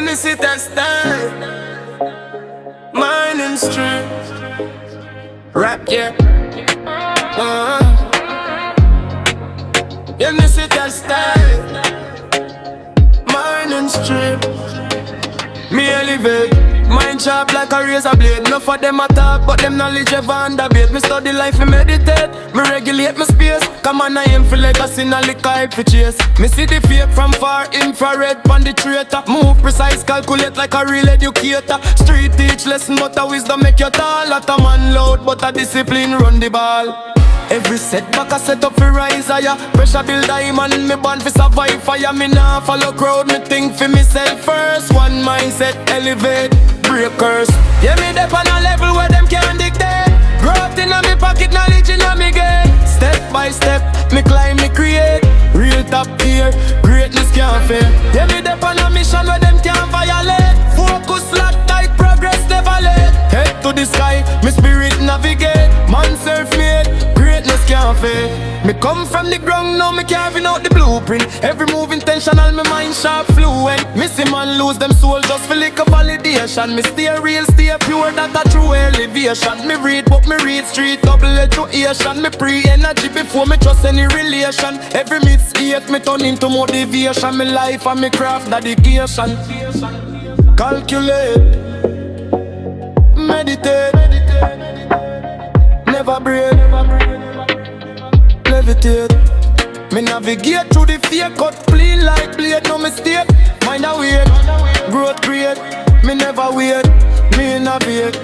me see that style. Mine and strength. Rap, yeah. Yeah, me see that style. Mine and strength. Me elevate. Mind sharp like a razor blade. Enough of them attack, but them knowledge ever underbate. Me study life, me meditate. Me regulate my space. Come on, I aim for legacy, no liquor hype for chase. Me see the fake from far, infrared pon the traitor. Move precise, calculate like a real educator. Street teach lesson, but a wisdom make you tall. Lot a man loud, but a discipline run the ball. Every setback I set up for rise higher. Pressure build diamond, me born for survive fire. Me nah follow crowd, me think for myself first. One mindset, elevate, break curse. Yeah, me dep on a level where them can't dictate. Growth in a me pocket, knowledge in a me gate. Step by step, me climb, me create. Real top tier, greatness can't fail. Yeah, me dep on a mission where them can't violate. Focus, lock tight, progress never late. Head to the sky, me spirit navigate. Man self-made, greatness can't fail. Me come from the ground, now me carving out the blueprint. Every move intentional, me mind sharp, fluent. Missy man lose them soul just for lick a validation. Me stay real, stay pure, that a true elevation. Me read book, me read street, double education. Me pre-energy before me trust any relation. Every mistake me turn into motivation. Me life and me craft dedication. Calculate, meditate, never break, levitate. Me navigate through the fear, cut clean like blade, no mistake. Mind a way, growth create. Me never wait, me innovate.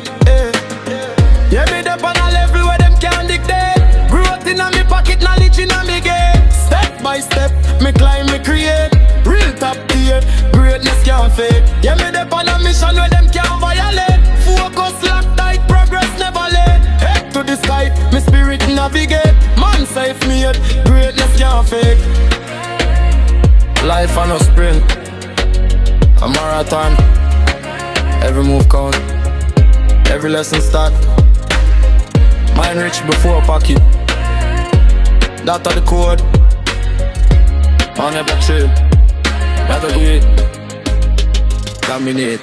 Yeah, me dep on a level where them can't dictate. Growth in a me pocket, knowledge in a me gate. Step by step, me climb, me create. Real top tier, greatness can't fake. Yeah, me dep on a mission where them can't violate. Focus, lock tight, progress never late. Head to the sky, me spirit navigate. Man self-made, greatness can't fake. Life on a sprint, a marathon. Every move count, every lesson start. Mind rich before pocket. That are the code. Man never chill. Better do it. Dominate.